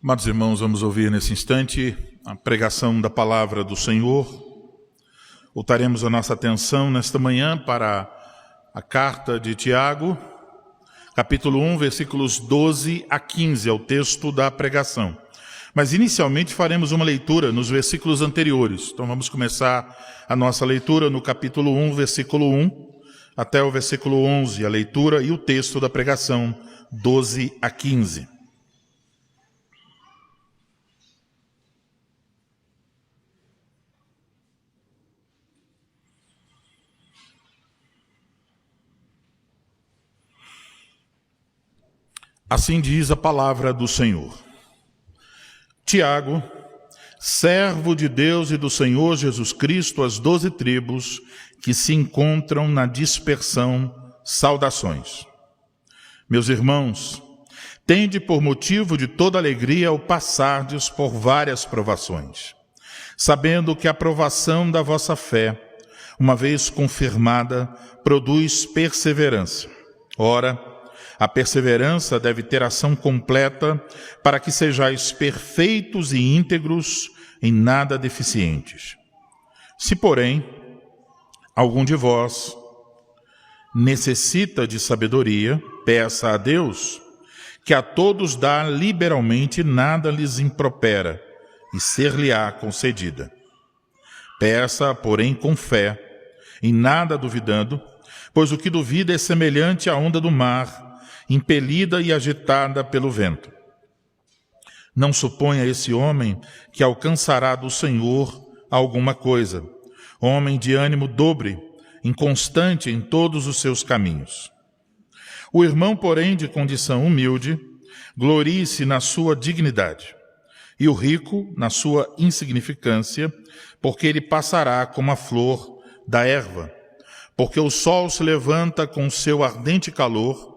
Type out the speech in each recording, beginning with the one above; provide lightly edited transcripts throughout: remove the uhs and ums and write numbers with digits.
Amados irmãos, vamos ouvir nesse instante a pregação da palavra do Senhor. Voltaremos a nossa atenção nesta manhã para a carta de Tiago, capítulo 1, versículos 12 a 15, é o texto da pregação. Mas inicialmente faremos uma leitura nos versículos anteriores. Então vamos começar a nossa leitura no capítulo 1, versículo 1, até o versículo 11, a leitura e o texto da pregação, 12 a 15. Assim diz a palavra do Senhor. Tiago, servo de Deus e do Senhor Jesus Cristo, às 12 tribos que se encontram na dispersão, saudações. Meus irmãos, tende por motivo de toda alegria ao passardes por várias provações, sabendo que a provação da vossa fé, uma vez confirmada, produz perseverança. Ora, a perseverança deve ter ação completa para que sejais perfeitos e íntegros, em nada deficientes. Se, porém, algum de vós necessita de sabedoria, peça a Deus, que a todos dá liberalmente, nada lhes impropera, e ser-lhe-á concedida. Peça, porém, com fé, em nada duvidando, pois o que duvida é semelhante à onda do mar, impelida e agitada pelo vento. Não suponha esse homem que alcançará do Senhor alguma coisa. Homem de ânimo dobre, inconstante em todos os seus caminhos. O irmão, porém, de condição humilde, glorie-se na sua dignidade, e o rico na sua insignificância, porque ele passará como a flor da erva, porque o sol se levanta com seu ardente calor,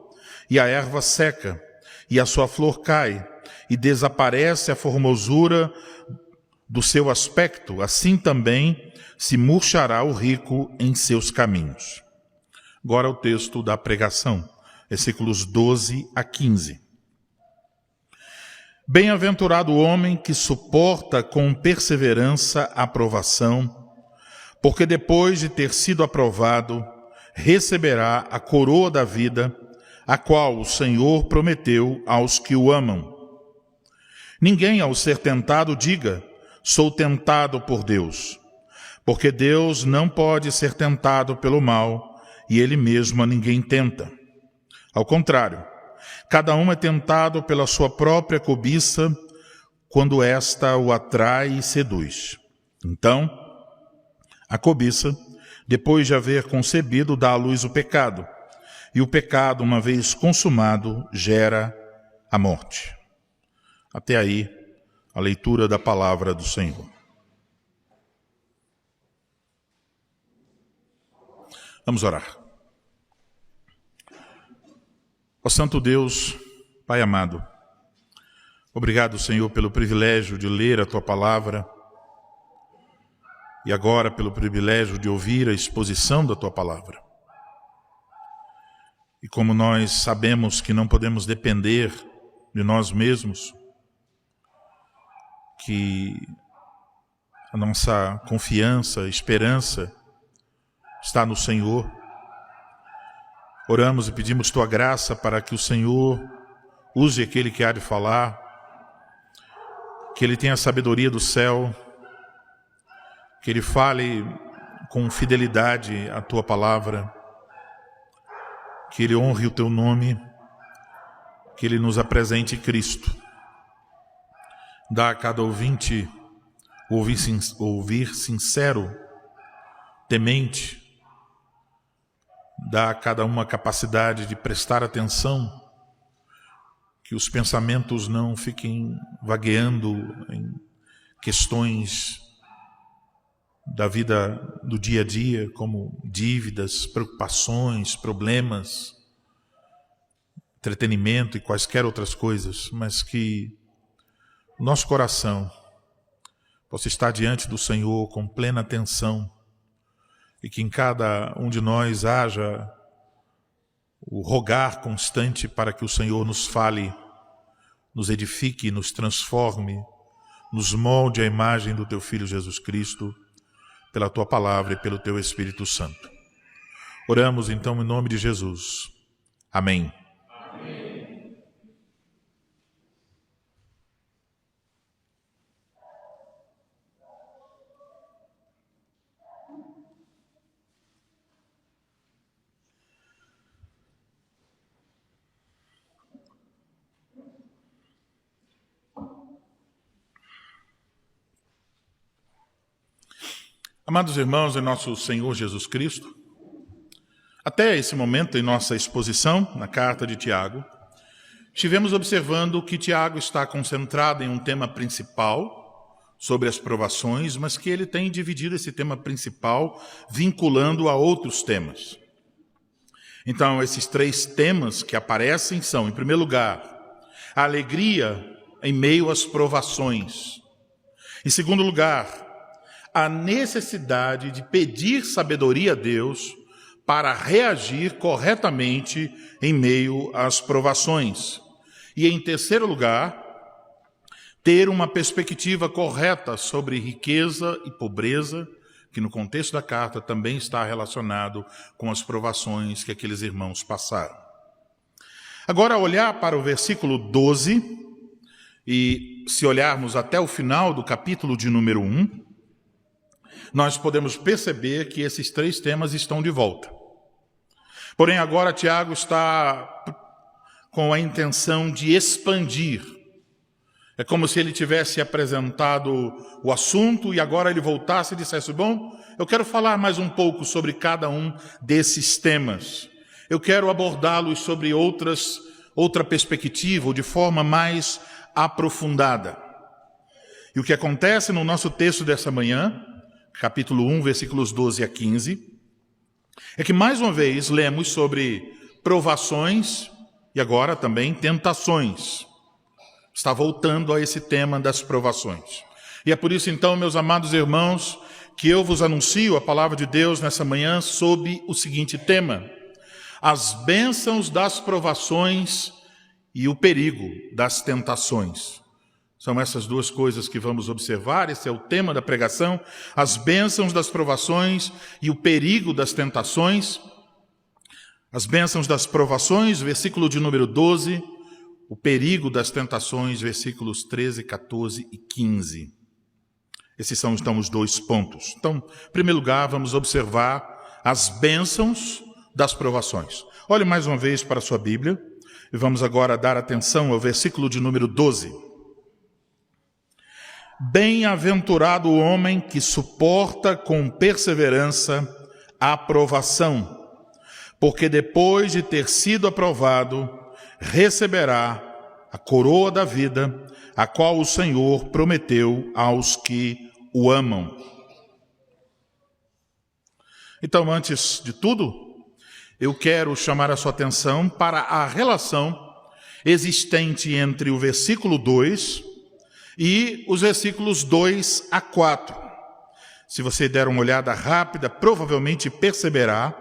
e a erva seca, e a sua flor cai, e desaparece a formosura do seu aspecto, assim também se murchará o rico em seus caminhos. Agora o texto da pregação, versículos 12 a 15. Bem-aventurado o homem que suporta com perseverança a provação, porque depois de ter sido aprovado, receberá a coroa da vida, a qual o Senhor prometeu aos que o amam. Ninguém, ao ser tentado, diga, sou tentado por Deus, porque Deus não pode ser tentado pelo mal, e Ele mesmo a ninguém tenta. Ao contrário, cada um é tentado pela sua própria cobiça, quando esta o atrai e seduz. Então, a cobiça, depois de haver concebido, dá à luz o pecado, e o pecado, uma vez consumado, gera a morte. Até aí, a leitura da palavra do Senhor. Vamos orar. Ó Santo Deus, Pai amado, obrigado, Senhor, pelo privilégio de ler a Tua palavra e agora pelo privilégio de ouvir a exposição da Tua palavra. E como nós sabemos que não podemos depender de nós mesmos, que a nossa confiança, esperança está no Senhor, oramos e pedimos Tua graça para que o Senhor use aquele que há de falar, que Ele tenha a sabedoria do céu, que Ele fale com fidelidade a Tua palavra, que Ele honre o Teu nome, que Ele nos apresente Cristo. Dá a cada ouvinte ouvir sincero, temente. Dá a cada uma a capacidade de prestar atenção, que os pensamentos não fiquem vagueando em questões da vida do dia a dia, como dívidas, preocupações, problemas, entretenimento e quaisquer outras coisas, mas que o nosso coração possa estar diante do Senhor com plena atenção e que em cada um de nós haja o rogar constante para que o Senhor nos fale nos edifique, nos transforme, nos molde à imagem do Teu Filho Jesus Cristo, pela Tua Palavra e pelo Teu Espírito Santo. Oramos então em nome de Jesus. Amém. Amém. Amados irmãos em nosso Senhor Jesus Cristo, até esse momento em nossa exposição na carta de Tiago, estivemos observando que Tiago está concentrado em um tema principal sobre as provações, mas que ele tem dividido esse tema principal vinculando a outros temas. Então, esses 3 temas que aparecem são, em primeiro lugar, a alegria em meio às provações. Em segundo lugar, a necessidade de pedir sabedoria a Deus para reagir corretamente em meio às provações. E, em terceiro lugar, ter uma perspectiva correta sobre riqueza e pobreza, que no contexto da carta também está relacionado com as provações que aqueles irmãos passaram. Agora, olhar para o versículo 12, e se olharmos até o final do capítulo de número 1, nós podemos perceber que esses 3 temas estão de volta. Porém, agora Tiago está com a intenção de expandir. É como se ele tivesse apresentado o assunto e agora ele voltasse e dissesse, bom, eu quero falar mais um pouco sobre cada um desses temas. Eu quero abordá-los sobre outra perspectiva, ou de forma mais aprofundada. E o que acontece no nosso texto dessa manhã, capítulo 1, versículos 12 a 15, é que mais uma vez lemos sobre provações e agora também tentações. Está voltando a esse tema das provações. E é por isso então, meus amados irmãos, que eu vos anuncio a palavra de Deus nessa manhã sob o seguinte tema: as bênçãos das provações e o perigo das tentações. São essas 2 coisas que vamos observar, esse é o tema da pregação, as bênçãos das provações e o perigo das tentações. As bênçãos das provações, versículo de número 12, o perigo das tentações, versículos 13, 14 e 15. Esses são então os 2 pontos. Então, em primeiro lugar, vamos observar as bênçãos das provações. Olhe mais uma vez para a sua Bíblia e vamos agora dar atenção ao versículo de número 12. Bem-aventurado o homem que suporta com perseverança a provação, porque depois de ter sido aprovado, receberá a coroa da vida, a qual o Senhor prometeu aos que o amam. Então, antes de tudo, eu quero chamar a sua atenção para a relação existente entre o versículo 2 e os versículos 2 a 4. Se você der uma olhada rápida, provavelmente perceberá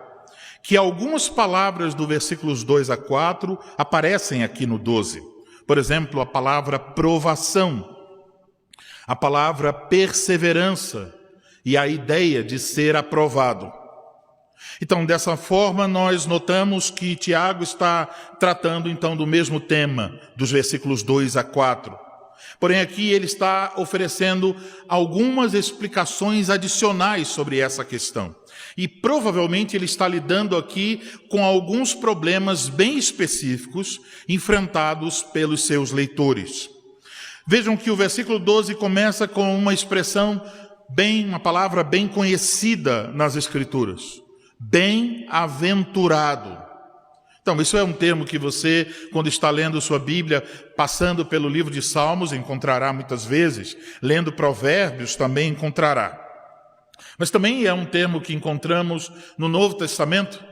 que algumas palavras do versículos 2 a 4 aparecem aqui no 12. Por exemplo, a palavra provação, a palavra perseverança e a ideia de ser aprovado. Então, dessa forma, nós notamos que Tiago está tratando, então, do mesmo tema, dos versículos 2 a 4. Porém, aqui ele está oferecendo algumas explicações adicionais sobre essa questão. E provavelmente ele está lidando aqui com alguns problemas bem específicos enfrentados pelos seus leitores. Vejam que o versículo 12 começa com uma expressão uma palavra bem conhecida nas Escrituras. Bem-aventurado. Então, isso é um termo que você, quando está lendo sua Bíblia, passando pelo livro de Salmos, encontrará muitas vezes. Lendo Provérbios, também encontrará. Mas também é um termo que encontramos no Novo Testamento.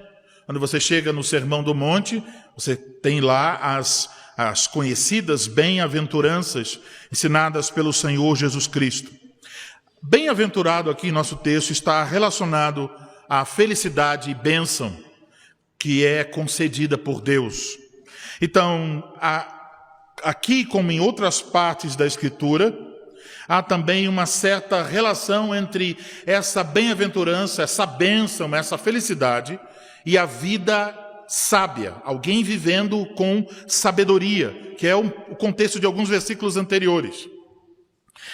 Quando você chega no Sermão do Monte, você tem lá as conhecidas bem-aventuranças ensinadas pelo Senhor Jesus Cristo. Bem-aventurado aqui em nosso texto está relacionado à felicidade e bênção que é concedida por Deus. Então, Aqui, como em outras partes da Escritura, há também uma certa relação entre essa bem-aventurança, essa bênção, essa felicidade e a vida sábia, alguém vivendo com sabedoria, que é o contexto de alguns versículos anteriores.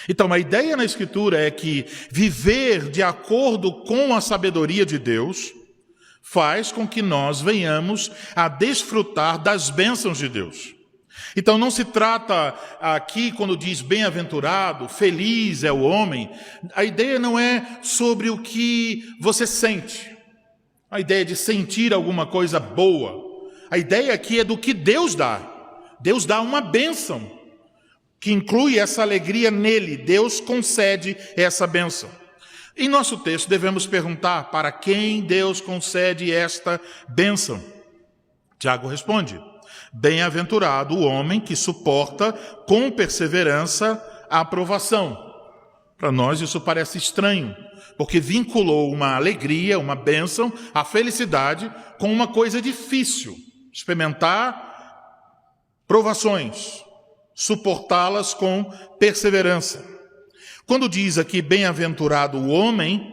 Então, a ideia na Escritura é que viver de acordo com a sabedoria de Deus faz com que nós venhamos a desfrutar das bênçãos de Deus. Então, não se trata aqui, quando diz bem-aventurado, feliz é o homem, a ideia não é sobre o que você sente, a ideia de sentir alguma coisa boa. A ideia aqui é do que Deus dá. Deus dá uma bênção, que inclui essa alegria nele. Deus concede essa bênção. Em nosso texto, devemos perguntar para quem Deus concede esta bênção. Tiago responde: bem-aventurado o homem que suporta com perseverança a aprovação. Para nós isso parece estranho, porque vinculou uma alegria, uma bênção, a felicidade com uma coisa difícil. Experimentar provações, suportá-las com perseverança. Quando diz aqui bem-aventurado o homem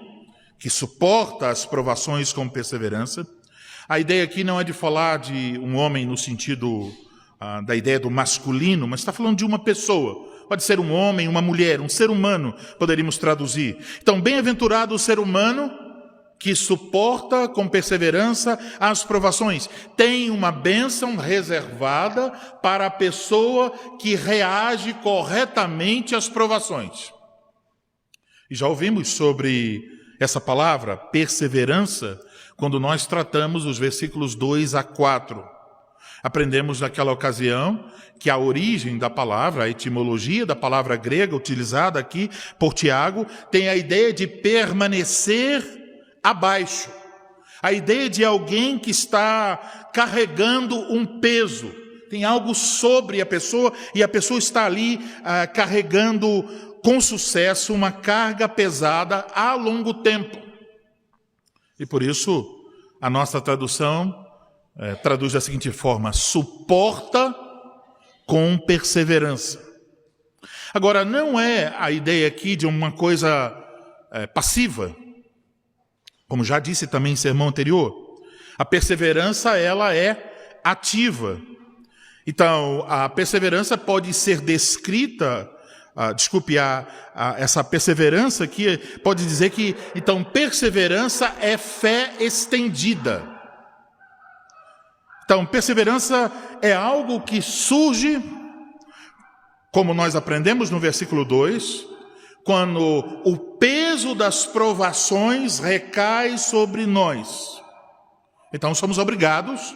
que suporta as provações com perseverança, a ideia aqui não é de falar de um homem no sentido da ideia do masculino, mas está falando de uma pessoa. Pode ser um homem, uma mulher, um ser humano, poderíamos traduzir. Então, bem-aventurado o ser humano que suporta com perseverança as provações. Tem uma bênção reservada para a pessoa que reage corretamente às provações. E já ouvimos sobre essa palavra, perseverança, quando nós tratamos os versículos 2 a 4. Aprendemos naquela ocasião que a origem da palavra, a etimologia da palavra grega utilizada aqui por Tiago, tem a ideia de permanecer abaixo. A ideia de alguém que está carregando um peso. Tem algo sobre a pessoa e a pessoa está ali carregando com sucesso uma carga pesada há longo tempo. E por isso a nossa tradução traduz da seguinte forma: suporta com perseverança. Agora, não é a ideia aqui de uma coisa passiva, como já disse também em sermão anterior. A perseverança, ela é ativa. Então, a perseverança pode ser descrita, essa perseverança aqui pode dizer que, então, perseverança é fé estendida. Então, perseverança é algo que surge, como nós aprendemos no versículo 2, quando o peso das provações recai sobre nós. Então, somos obrigados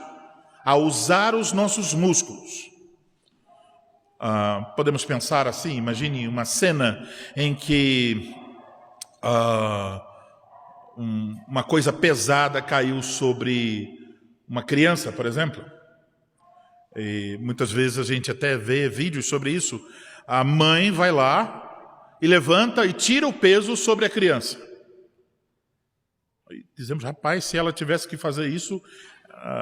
a usar os nossos músculos. Podemos pensar assim, imagine uma cena em que uma coisa pesada caiu sobre uma criança, por exemplo. E muitas vezes a gente até vê vídeos sobre isso. A mãe vai lá e levanta e tira o peso sobre a criança. E dizemos, rapaz, se ela tivesse que fazer isso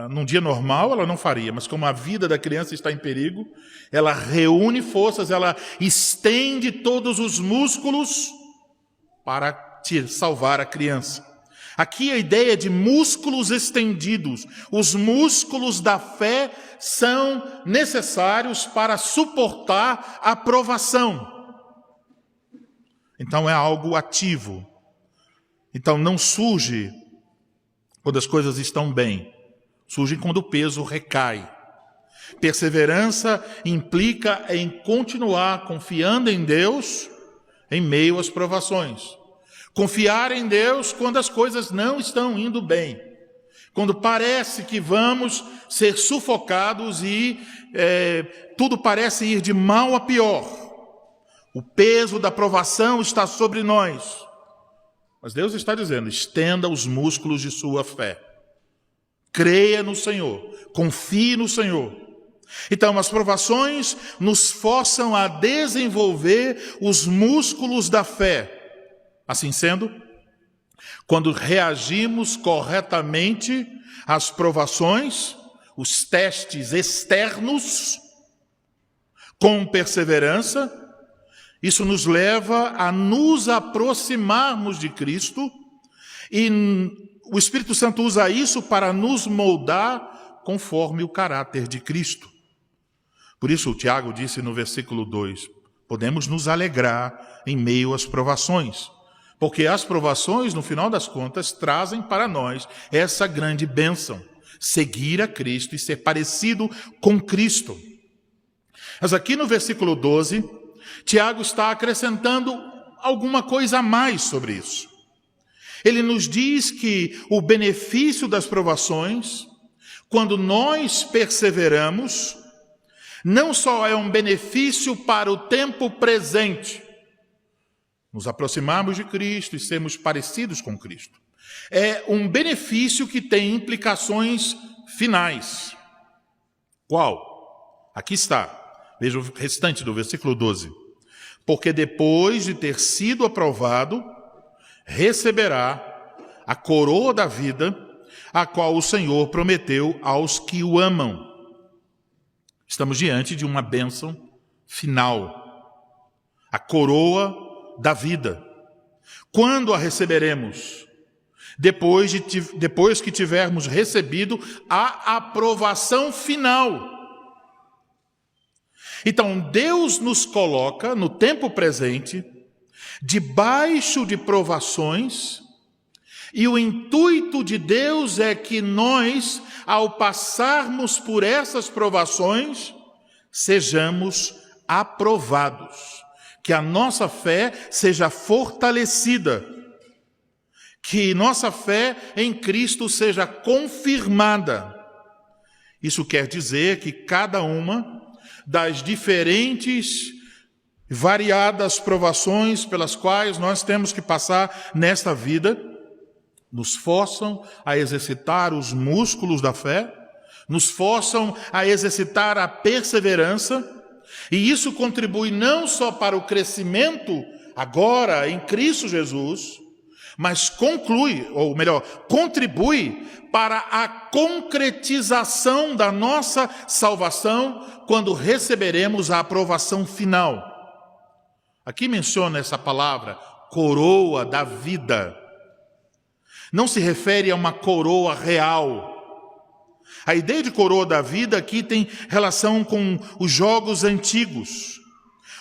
num dia normal, ela não faria. Mas como a vida da criança está em perigo, ela reúne forças, ela estende todos os músculos para salvar a criança. Aqui a ideia de músculos estendidos. Os músculos da fé são necessários para suportar a provação. Então é algo ativo. Então não surge quando as coisas estão bem. Surge quando o peso recai. Perseverança implica em continuar confiando em Deus em meio às provações. Confiar em Deus quando as coisas não estão indo bem. Quando parece que vamos ser sufocados e tudo parece ir de mal a pior. O peso da provação está sobre nós. Mas Deus está dizendo, estenda os músculos de sua fé. Creia no Senhor, confie no Senhor. Então, as provações nos forçam a desenvolver os músculos da fé. Assim sendo, quando reagimos corretamente às provações, os testes externos, com perseverança. Isso nos leva a nos aproximarmos de Cristo, e o Espírito Santo usa isso para nos moldar conforme o caráter de Cristo. Por isso o Tiago disse no versículo 2, podemos nos alegrar em meio às provações, porque as provações, no final das contas, trazem para nós essa grande bênção, seguir a Cristo e ser parecido com Cristo. Mas aqui no versículo 12, Tiago está acrescentando alguma coisa a mais sobre isso. Ele nos diz que o benefício das provações, quando nós perseveramos, não só é um benefício para o tempo presente, nos aproximarmos de Cristo e sermos parecidos com Cristo. É um benefício que tem implicações finais. Qual? Aqui está. Veja o restante do versículo 12. Porque depois de ter sido aprovado, receberá a coroa da vida, a qual o Senhor prometeu aos que o amam. Estamos diante de uma bênção final. A coroa da vida. Quando a receberemos? Depois que tivermos recebido a aprovação final. Então, Deus nos coloca no tempo presente, debaixo de provações, e o intuito de Deus é que nós, ao passarmos por essas provações, sejamos aprovados, que a nossa fé seja fortalecida, que nossa fé em Cristo seja confirmada. Isso quer dizer que cada uma das diferentes, variadas provações pelas quais nós temos que passar nesta vida, nos forçam a exercitar os músculos da fé, nos forçam a exercitar a perseverança, e isso contribui não só para o crescimento agora em Cristo Jesus, mas contribui para a concretização da nossa salvação quando receberemos a aprovação final. Aqui menciona essa palavra, coroa da vida. Não se refere a uma coroa real. A ideia de coroa da vida aqui tem relação com os jogos antigos.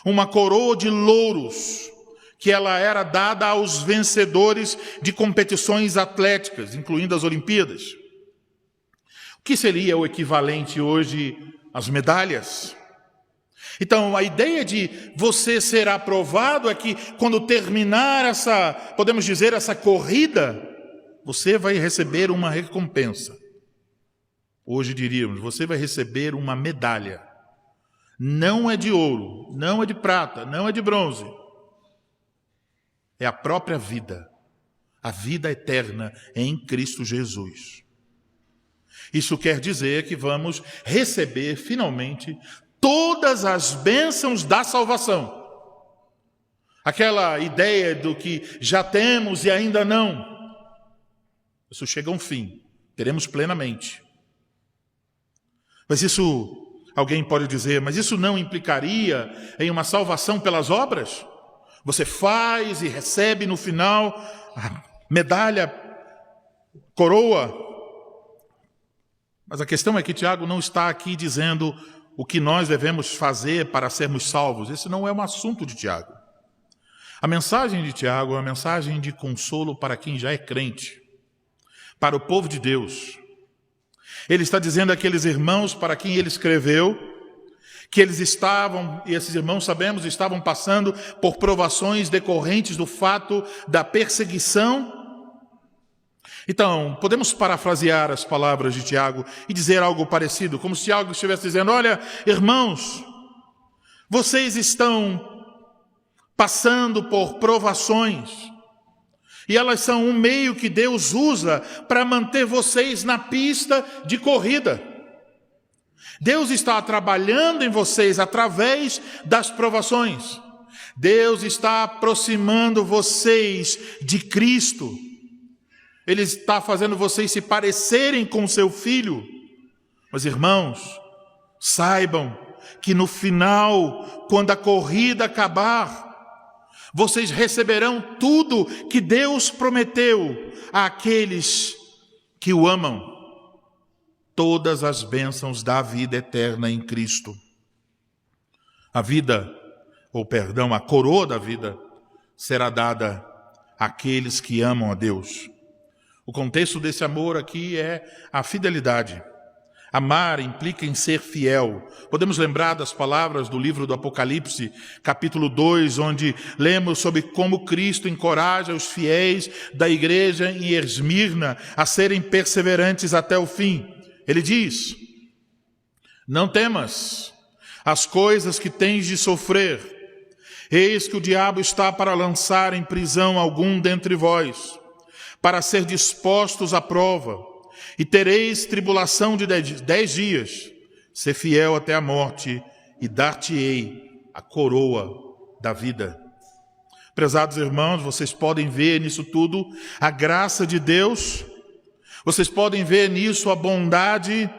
Uma coroa de louros, que ela era dada aos vencedores de competições atléticas, incluindo as Olimpíadas. O que seria o equivalente hoje às medalhas? Então, a ideia de você ser aprovado é que quando terminar podemos dizer, essa corrida, você vai receber uma recompensa. Hoje diríamos, você vai receber uma medalha. Não é de ouro, não é de prata, não é de bronze. É a própria vida, a vida eterna em Cristo Jesus. Isso quer dizer que vamos receber finalmente todas as bênçãos da salvação. Aquela ideia do que já temos e ainda não. Isso chega a um fim, teremos plenamente. Mas isso, alguém pode dizer, mas isso não implicaria em uma salvação pelas obras? Você faz e recebe no final a medalha, coroa. Mas a questão é que Tiago não está aqui dizendo o que nós devemos fazer para sermos salvos. Esse não é um assunto de Tiago. A mensagem de Tiago é uma mensagem de consolo para quem já é crente, para o povo de Deus. Ele está dizendo àqueles irmãos para quem ele escreveu, que eles estavam, e esses irmãos sabemos, estavam passando por provações decorrentes do fato da perseguição. Então, podemos parafrasear as palavras de Tiago e dizer algo parecido, como se Tiago estivesse dizendo, olha, irmãos, vocês estão passando por provações, e elas são um meio que Deus usa para manter vocês na pista de corrida. Deus está trabalhando em vocês através das provações. Deus está aproximando vocês de Cristo. Ele está fazendo vocês se parecerem com seu Filho. Mas, irmãos, saibam que no final, quando a corrida acabar, vocês receberão tudo que Deus prometeu àqueles que o amam. Todas as bênçãos da vida eterna em Cristo. A coroa da vida será dada àqueles que amam a Deus. O contexto desse amor aqui é a fidelidade. Amar implica em ser fiel. Podemos lembrar das palavras do livro do Apocalipse, capítulo 2, onde lemos sobre como Cristo encoraja os fiéis da igreja em Esmirna a serem perseverantes até o fim. Ele diz: não temas as coisas que tens de sofrer. Eis que o diabo está para lançar em prisão algum dentre vós, para ser dispostos à prova, e tereis tribulação de 10 dias. Ser fiel até a morte, e dar-te-ei a coroa da vida. Prezados irmãos, vocês podem ver nisso tudo a graça de Deus, vocês podem ver nisso a bondade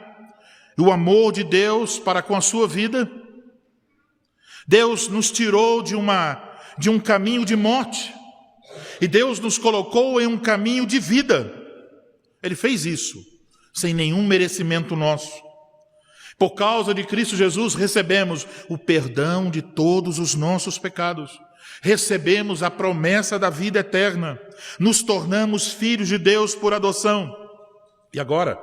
e o amor de Deus para com a sua vida. Deus nos tirou de um caminho de morte, e Deus nos colocou em um caminho de vida. Ele fez isso sem nenhum merecimento nosso. Por causa de Cristo Jesus, recebemos o perdão de todos os nossos pecados. Recebemos a promessa da vida eterna. Nos tornamos filhos de Deus por adoção. E agora,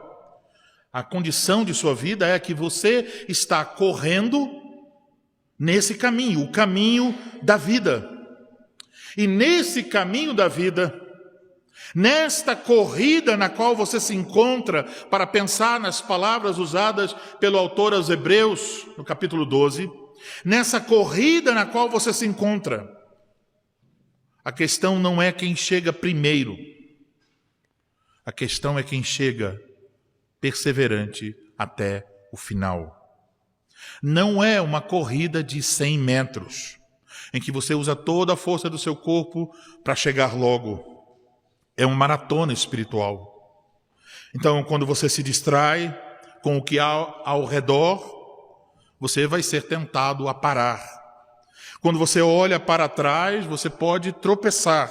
a condição de sua vida é que você está correndo nesse caminho, o caminho da vida. E nesse caminho da vida, nesta corrida na qual você se encontra, para pensar nas palavras usadas pelo autor aos Hebreus, no capítulo 12, nessa corrida na qual você se encontra, a questão não é quem chega primeiro, a questão é quem chega perseverante até o final. Não é uma corrida de 100 metros, em que você usa toda a força do seu corpo para chegar logo. É uma maratona espiritual. Então, quando você se distrai com o que há ao redor, você vai ser tentado a parar. Quando você olha para trás, você pode tropeçar.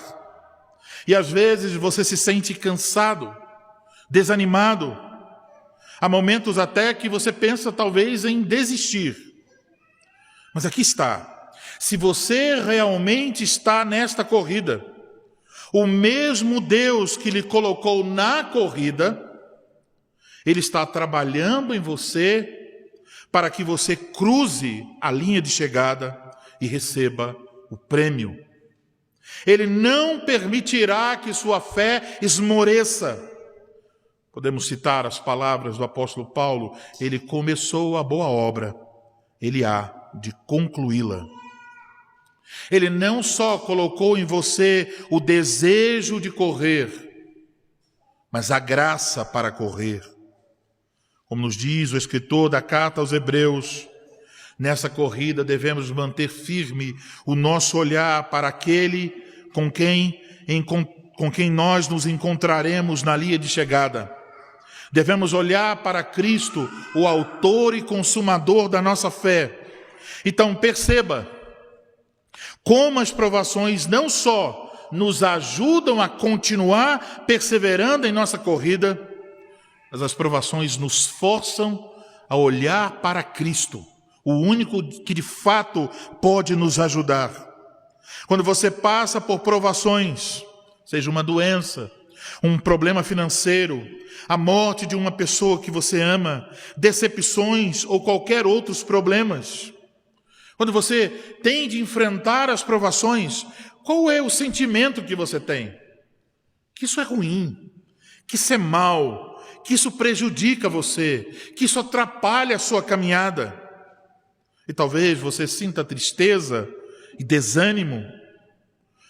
E às vezes você se sente cansado, desanimado. Há momentos até que você pensa talvez em desistir. Mas aqui está. Se você realmente está nesta corrida, o mesmo Deus que lhe colocou na corrida, Ele está trabalhando em você para que você cruze a linha de chegada e receba o prêmio. Ele não permitirá que sua fé esmoreça. Podemos citar as palavras do apóstolo Paulo: ele começou a boa obra, ele há de concluí-la. Ele não só colocou em você o desejo de correr, mas a graça para correr. Como nos diz o escritor da carta aos Hebreus, nessa corrida devemos manter firme o nosso olhar para aquele com quem nós nos encontraremos na linha de chegada. Devemos olhar para Cristo, o autor e consumador da nossa fé. Então perceba como as provações não só nos ajudam a continuar perseverando em nossa corrida, mas as provações nos forçam a olhar para Cristo, o único que de fato pode nos ajudar. Quando você passa por provações, seja uma doença, um problema financeiro, a morte de uma pessoa que você ama, decepções ou qualquer outros problemas, quando você tem de enfrentar as provações, qual é o sentimento que você tem? Que isso é ruim, que isso é mal, que isso prejudica você, que isso atrapalha a sua caminhada. E talvez você sinta tristeza e desânimo,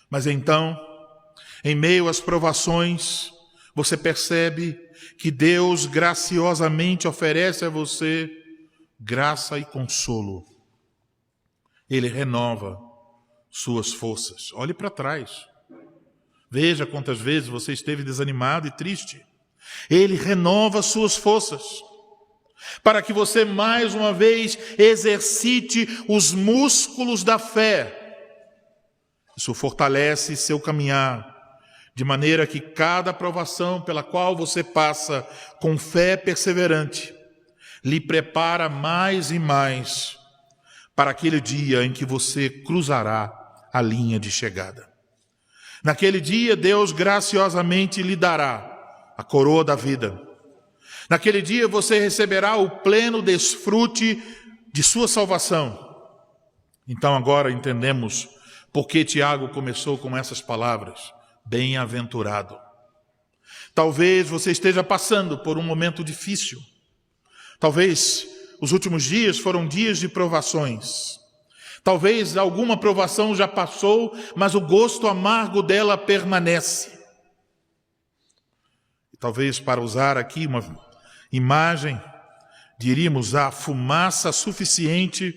mas então, em meio às provações, você percebe que Deus graciosamente oferece a você graça e consolo. Ele renova suas forças. Olhe para trás. Veja quantas vezes você esteve desanimado e triste. Ele renova suas forças. para que você mais uma vez exercite os músculos da fé. Isso fortalece seu caminhar, de maneira que cada provação pela qual você passa com fé perseverante lhe prepara mais e mais para aquele dia em que você cruzará a linha de chegada. Naquele dia, Deus graciosamente lhe dará a coroa da vida. Naquele dia, você receberá o pleno desfrute de sua salvação. Então, agora entendemos por que Tiago começou com essas palavras: bem-aventurado. Talvez você esteja passando por um momento difícil. Talvez os últimos dias foram dias de provações. Talvez alguma provação já passou, mas o gosto amargo dela permanece. Talvez, para usar aqui uma imagem, diríamos a fumaça suficiente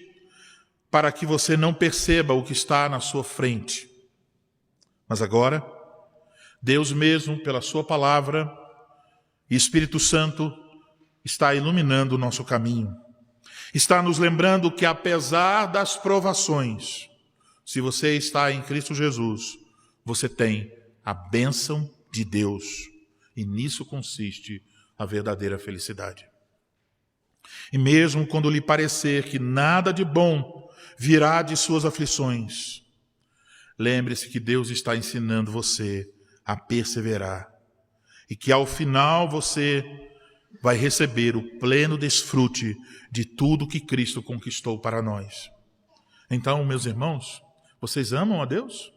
para que você não perceba o que está na sua frente. Mas agora, Deus mesmo, pela sua palavra, e Espírito Santo, está iluminando o nosso caminho. Está nos lembrando que, apesar das provações, se você está em Cristo Jesus, você tem a bênção de Deus. E nisso consiste a verdadeira felicidade. E mesmo quando lhe parecer que nada de bom virá de suas aflições, lembre-se que Deus está ensinando você a perseverar. E que ao final você vai receber o pleno desfrute de tudo que Cristo conquistou para nós. Então, meus irmãos, vocês amam a Deus?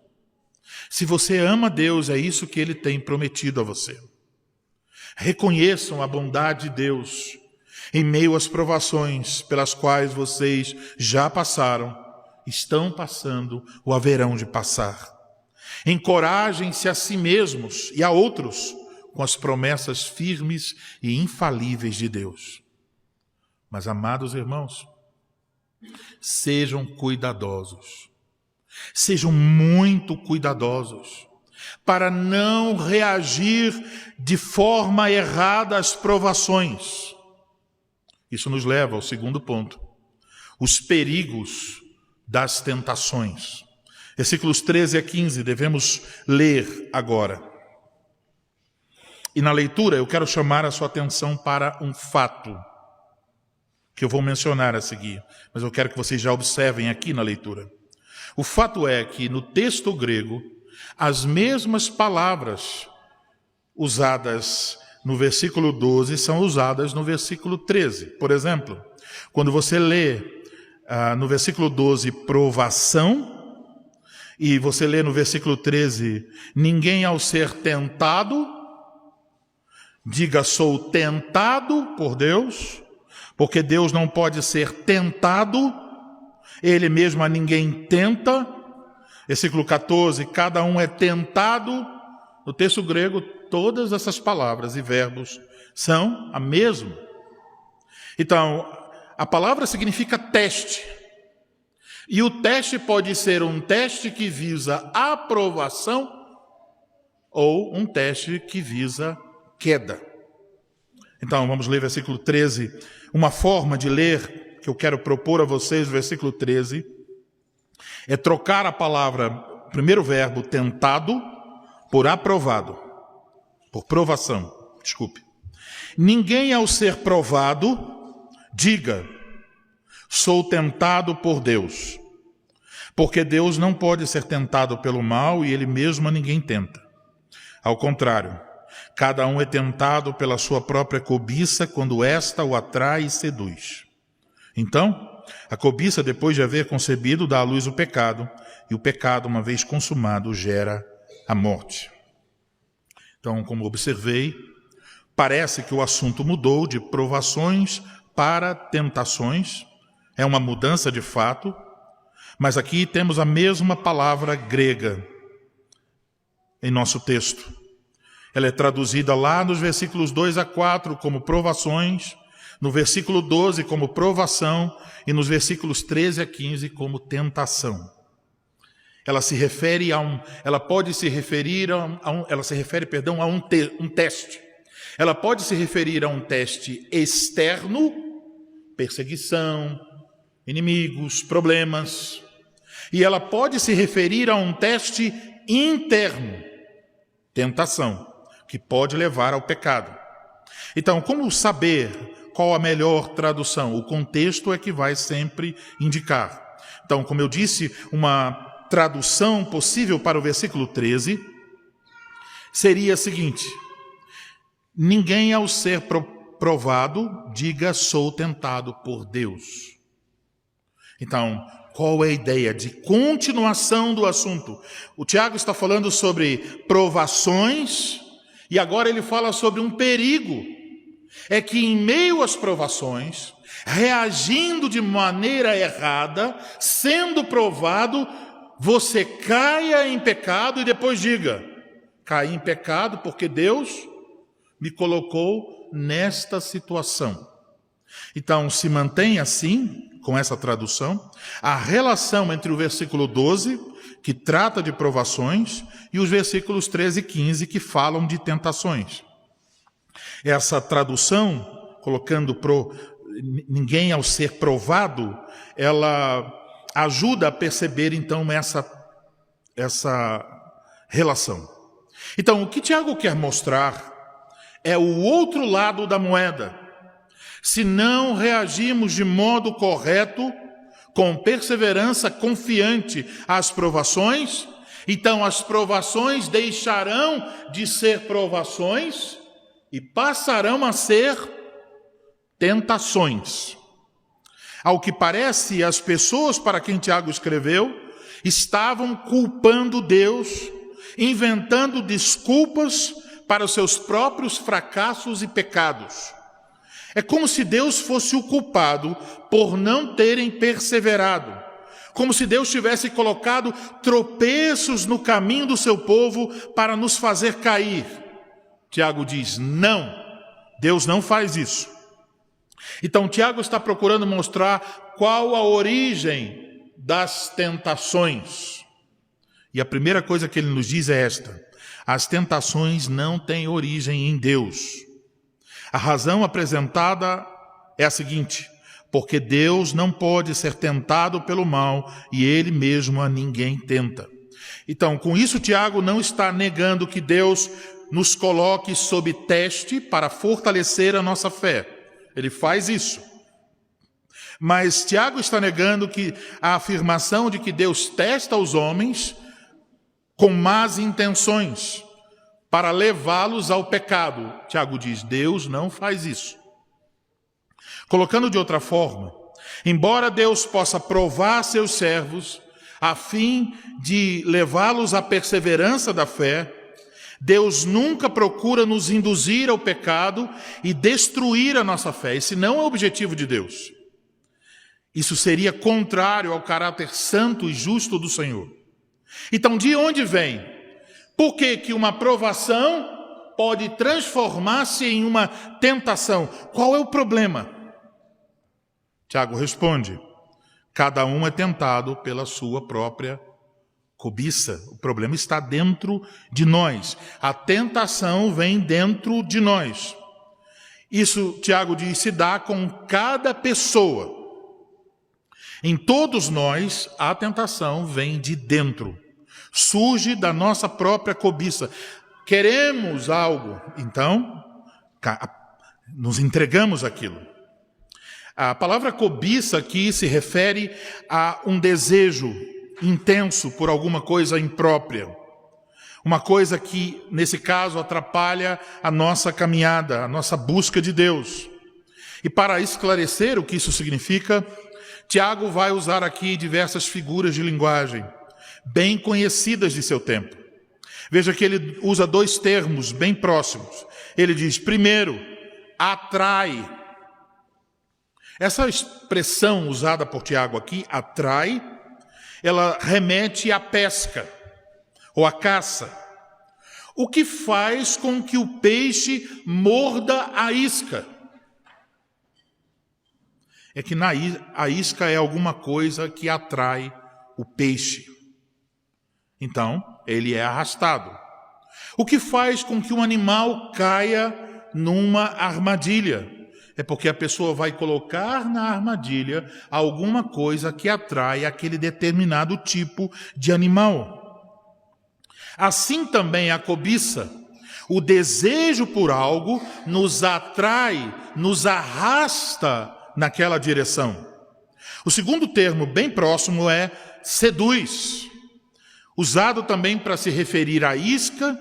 Se você ama a Deus, é isso que Ele tem prometido a você. Reconheçam a bondade de Deus em meio às provações pelas quais vocês já passaram, estão passando ou haverão de passar. Encorajem-se a si mesmos e a outros com as promessas firmes e infalíveis de Deus. Mas, amados irmãos, sejam cuidadosos. Sejam muito cuidadosos para não reagir de forma errada às provações. Isso nos leva ao segundo ponto: os perigos das tentações. Versículos 13 a 15 devemos ler agora. E na leitura eu quero chamar a sua atenção para um fato que eu vou mencionar a seguir, mas eu quero que vocês já observem aqui na leitura. O fato é que no texto grego, as mesmas palavras usadas no versículo 12 são usadas no versículo 13. Por exemplo, quando você lê no versículo 12, provação, e você lê no versículo 13, ninguém ao ser tentado, diga, sou tentado por Deus, porque Deus não pode ser tentado, Ele mesmo a ninguém tenta. Versículo 14, cada um é tentado. No texto grego, todas essas palavras e verbos são a mesma. Então, a palavra significa teste. E o teste pode ser um teste que visa aprovação ou um teste que visa queda. Então, vamos ler versículo 13. Uma forma de ler que eu quero propor a vocês, o versículo 13, é trocar a palavra, o primeiro verbo, tentado, por aprovado, por provação. Desculpe. Ninguém ao ser provado, diga, sou tentado por Deus. Porque Deus não pode ser tentado pelo mal e Ele mesmo a ninguém tenta. Ao contrário, cada um é tentado pela sua própria cobiça quando esta o atrai e seduz. Então, a cobiça, depois de haver concebido, dá à luz o pecado, e o pecado, uma vez consumado, gera a morte. Então, como observei, parece que o assunto mudou de provações para tentações. É uma mudança de fato, mas aqui temos a mesma palavra grega em nosso texto. Ela é traduzida lá nos versículos 2 a 4 como provações, no versículo 12 como provação e nos versículos 13 a 15 como tentação. Ela se refere ela pode se referir a um teste. Ela pode se referir a um teste externo perseguição, inimigos, problemas. E ela pode se referir a um teste interno, tentação, que pode levar ao pecado. Então, como saber qual a melhor tradução? O contexto é que vai sempre indicar. Então, como eu disse, uma tradução possível para o versículo 13 seria a seguinte: ninguém ao ser provado diga sou tentado por Deus. Então, qual é a ideia de continuação do assunto? O Tiago está falando sobre provações e agora ele fala sobre um perigo. É que em meio às provações, reagindo de maneira errada, sendo provado, você caia em pecado e depois diga: caí em pecado porque Deus me colocou nesta situação. Então, se mantém assim, com essa tradução, a relação entre o versículo 12, que trata de provações, e os versículos 13 e 15, que falam de tentações. Essa tradução, colocando ninguém ao ser provado, ela ajuda a perceber, então, essa relação. Então, o que Tiago quer mostrar é o outro lado da moeda. Se não reagirmos de modo correto, com perseverança confiante às provações, então as provações deixarão de ser provações e passarão a ser tentações. Ao que parece, as pessoas para quem Tiago escreveu estavam culpando Deus, inventando desculpas para os seus próprios fracassos e pecados. É como se Deus fosse o culpado por não terem perseverado. Como se Deus tivesse colocado tropeços no caminho do seu povo para nos fazer cair. Tiago diz: não, Deus não faz isso. Então Tiago está procurando mostrar qual a origem das tentações. E a primeira coisa que ele nos diz é esta: as tentações não têm origem em Deus. A razão apresentada é a seguinte: porque Deus não pode ser tentado pelo mal e Ele mesmo a ninguém tenta. Então, com isso, Tiago não está negando que Deus nos coloque sob teste para fortalecer a nossa fé. Ele faz isso. Mas Tiago está negando que a afirmação de que Deus testa os homens com más intenções, para levá-los ao pecado. Tiago diz: Deus não faz isso. Colocando de outra forma, embora Deus possa provar seus servos a fim de levá-los à perseverança da fé, Deus nunca procura nos induzir ao pecado e destruir a nossa fé. Esse não é o objetivo de Deus. Isso seria contrário ao caráter santo e justo do Senhor. Então, de onde vem? Por que uma provação pode transformar-se em uma tentação? Qual é o problema? Tiago responde: cada um é tentado pela sua própria cobiça. O problema está dentro de nós. A tentação vem dentro de nós. Isso, Tiago diz, se dá com cada pessoa. Em todos nós, a tentação vem de dentro. Surge da nossa própria cobiça. Queremos algo, então nos entregamos àquilo. A palavra cobiça aqui se refere a um desejo intenso por alguma coisa imprópria. Uma coisa que, nesse caso, atrapalha a nossa caminhada, a nossa busca de Deus. E para esclarecer o que isso significa, Tiago vai usar aqui diversas figuras de linguagem bem conhecidas de seu tempo. Veja que ele usa dois termos bem próximos. Ele diz, primeiro, atrai. Essa expressão usada por Tiago aqui, atrai, ela remete à pesca ou à caça. O que faz com que o peixe morda a isca? É que a isca é alguma coisa que atrai o peixe. Então, ele é arrastado. O que faz com que um animal caia numa armadilha? é porque a pessoa vai colocar na armadilha alguma coisa que atrai aquele determinado tipo de animal. Assim também a cobiça, o desejo por algo nos atrai, nos arrasta naquela direção. O segundo termo, bem próximo, é seduz, usado também para se referir à isca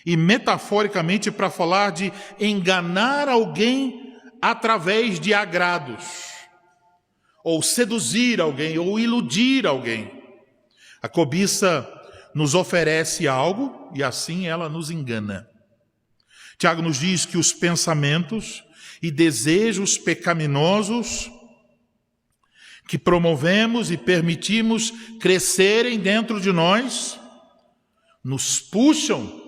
e metaforicamente para falar de enganar alguém através de agrados, ou seduzir alguém, ou iludir alguém. A cobiça nos oferece algo e assim ela nos engana. Tiago nos diz que os pensamentos e desejos pecaminosos que promovemos e permitimos crescerem dentro de nós, nos puxam,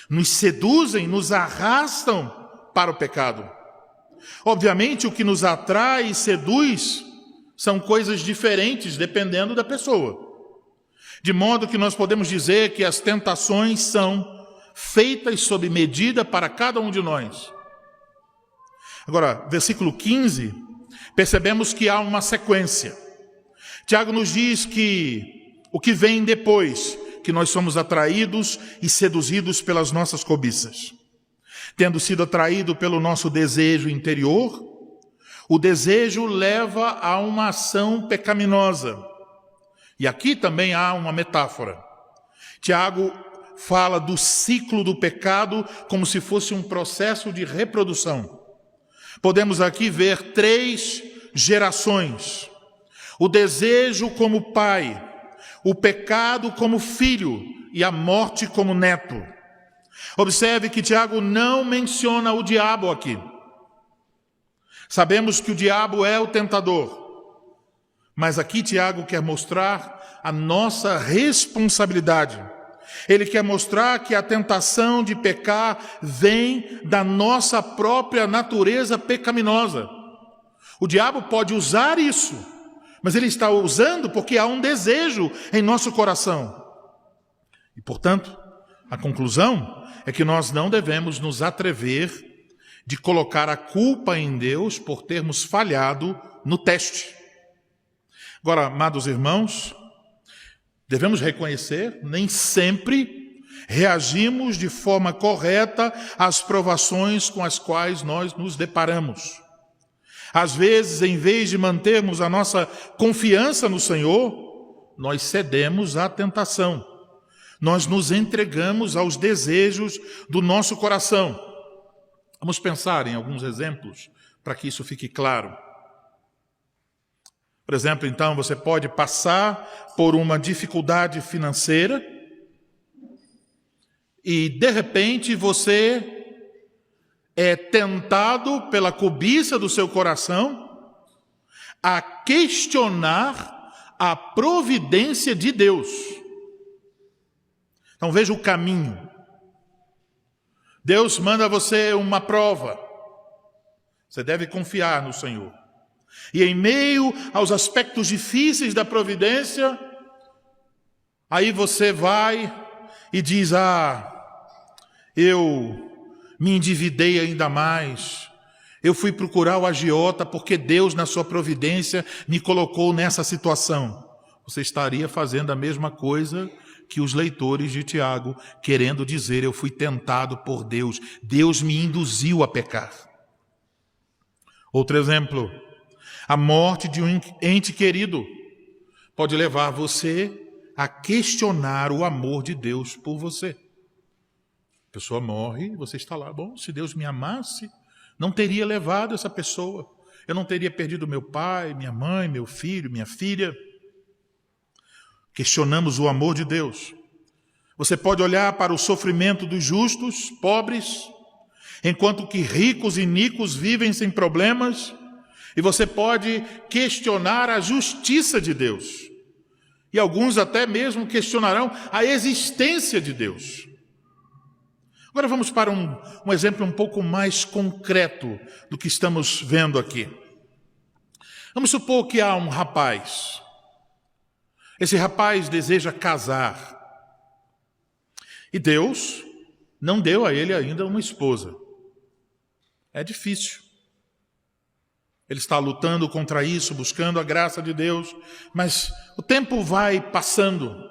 nos seduzem, nos arrastam para o pecado. Obviamente, o que nos atrai e seduz são coisas diferentes dependendo da pessoa. De modo que nós podemos dizer que as tentações são feitas sob medida para cada um de nós. Agora, versículo 15, percebemos que há uma sequência. Tiago nos diz que o que vem depois, que nós somos atraídos e seduzidos pelas nossas cobiças. Tendo sido atraído pelo nosso desejo interior, o desejo leva a uma ação pecaminosa. E aqui também há uma metáfora. Tiago fala do ciclo do pecado como se fosse um processo de reprodução. Podemos aqui ver 3 gerações. O desejo como pai, o pecado como filho e a morte como neto. Observe que Tiago não menciona o diabo aqui. Sabemos que o diabo é o tentador. Mas aqui Tiago quer mostrar a nossa responsabilidade. Ele quer mostrar que a tentação de pecar vem da nossa própria natureza pecaminosa. O diabo pode usar isso, mas ele está usando porque há um desejo em nosso coração. E, portanto, a conclusão é que nós não devemos nos atrever de colocar a culpa em Deus por termos falhado no teste. Agora, amados irmãos, devemos reconhecer, nem sempre reagimos de forma correta às provações com as quais nós nos deparamos. Às vezes, em vez de mantermos a nossa confiança no Senhor, nós cedemos à tentação. Nós nos entregamos aos desejos do nosso coração. Vamos pensar em alguns exemplos para que isso fique claro. Por exemplo, então, você pode passar por uma dificuldade financeira e, de repente, você é tentado pela cobiça do seu coração a questionar a providência de Deus. Então, veja o caminho. Deus manda você uma prova. Você deve confiar no Senhor. E em meio aos aspectos difíceis da providência, aí você vai e diz, eu me endividei ainda mais, eu fui procurar o agiota porque Deus, na sua providência, me colocou nessa situação. Você estaria fazendo a mesma coisa que os leitores de Tiago, querendo dizer, eu fui tentado por Deus, Deus me induziu a pecar. Outro exemplo, a morte de um ente querido pode levar você a questionar o amor de Deus por você. A pessoa morre, você está lá, bom, se Deus me amasse, não teria levado essa pessoa, eu não teria perdido meu pai, minha mãe, meu filho, minha filha. Questionamos o amor de Deus. Você pode olhar para o sofrimento dos justos, pobres, enquanto que ricos e iníquos vivem sem problemas, e você pode questionar a justiça de Deus. E alguns até mesmo questionarão a existência de Deus. Agora vamos para um exemplo um pouco mais concreto do que estamos vendo aqui. Vamos supor que há um rapaz. Esse rapaz deseja casar. E Deus não deu a ele ainda uma esposa. É difícil. Ele está lutando contra isso, buscando a graça de Deus, mas o tempo vai passando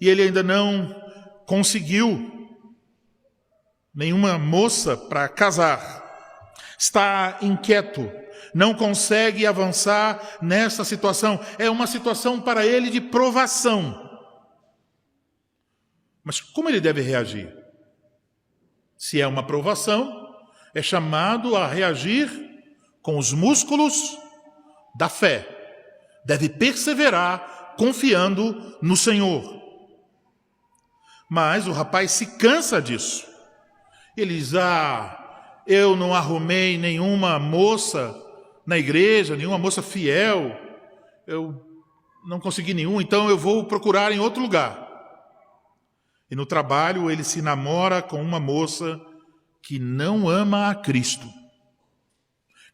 e ele ainda não conseguiu nenhuma moça para casar. Está inquieto, não consegue avançar nessa situação. É uma situação para ele de provação. Mas como ele deve reagir? Se é uma provação, é chamado a reagir com os músculos da fé. Deve perseverar confiando no Senhor. Mas o rapaz se cansa disso. Ele diz, eu não arrumei nenhuma moça na igreja, nenhuma moça fiel. Eu não consegui nenhum, então eu vou procurar em outro lugar. E no trabalho ele se namora com uma moça que não ama a Cristo,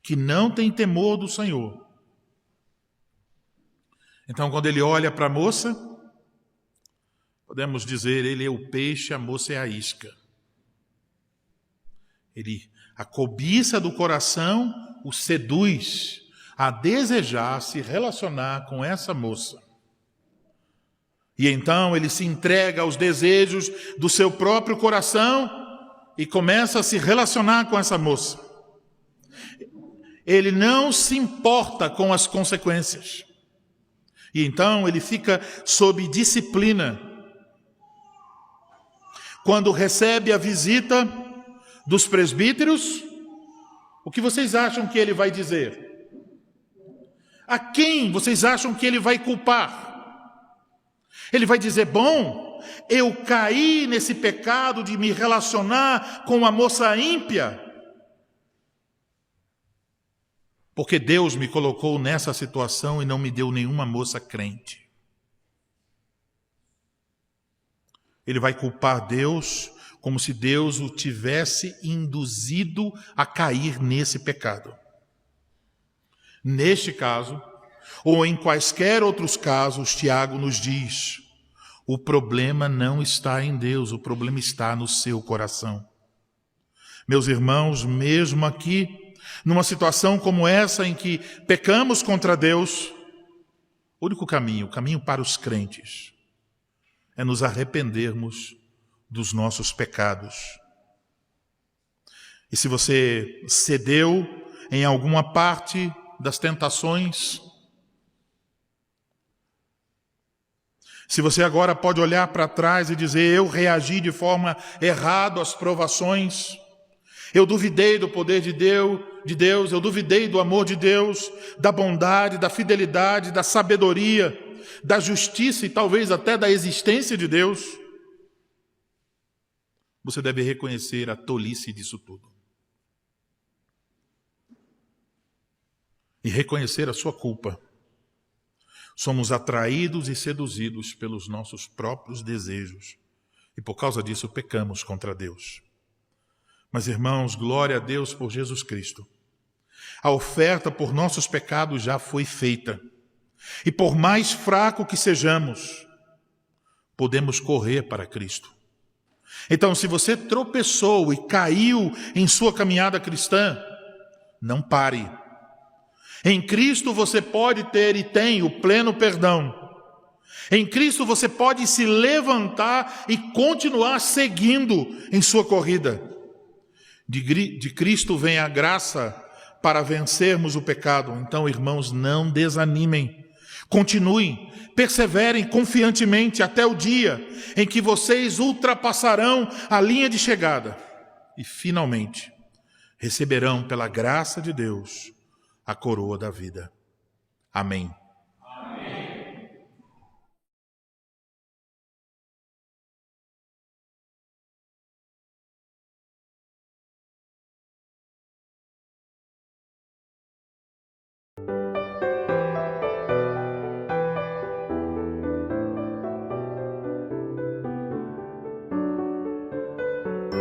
que não tem temor do Senhor. Então, quando ele olha para a moça, podemos dizer, ele é o peixe, a moça é a isca. A cobiça do coração o seduz a desejar se relacionar com essa moça. E então ele se entrega aos desejos do seu próprio coração e começa a se relacionar com essa moça. Ele não se importa com as consequências. E então ele fica sob disciplina. Quando recebe a visita dos presbíteros, o que vocês acham que ele vai dizer? A quem vocês acham que ele vai culpar? Ele vai dizer, bom, eu caí nesse pecado de me relacionar com uma moça ímpia, porque Deus me colocou nessa situação e não me deu nenhuma moça crente. Ele vai culpar Deus como se Deus o tivesse induzido a cair nesse pecado. Neste caso, ou em quaisquer outros casos, Tiago nos diz, o problema não está em Deus, o problema está no seu coração. Meus irmãos, mesmo aqui, numa situação como essa em que pecamos contra Deus, o único caminho, o caminho para os crentes, é nos arrependermos dos nossos pecados. E se você cedeu em alguma parte das tentações, se você agora pode olhar para trás e dizer, eu reagi de forma errada às provações, eu duvidei do poder de Deus, eu duvidei do amor de Deus, da bondade, da fidelidade, da sabedoria, da justiça e talvez até da existência de Deus, você deve reconhecer a tolice disso tudo. E reconhecer a sua culpa. Somos atraídos e seduzidos pelos nossos próprios desejos. E por causa disso pecamos contra Deus. Mas, irmãos, glória a Deus por Jesus Cristo. A oferta por nossos pecados já foi feita. E por mais fraco que sejamos, podemos correr para Cristo. Então, se você tropeçou e caiu em sua caminhada cristã, não pare. Em Cristo você pode ter e tem o pleno perdão. Em Cristo você pode se levantar e continuar seguindo em sua corrida. De Cristo vem a graça para vencermos o pecado. Então, irmãos, não desanimem. Continuem, perseverem confiantemente até o dia em que vocês ultrapassarão a linha de chegada e, finalmente, receberão pela graça de Deus a coroa da vida. Amém.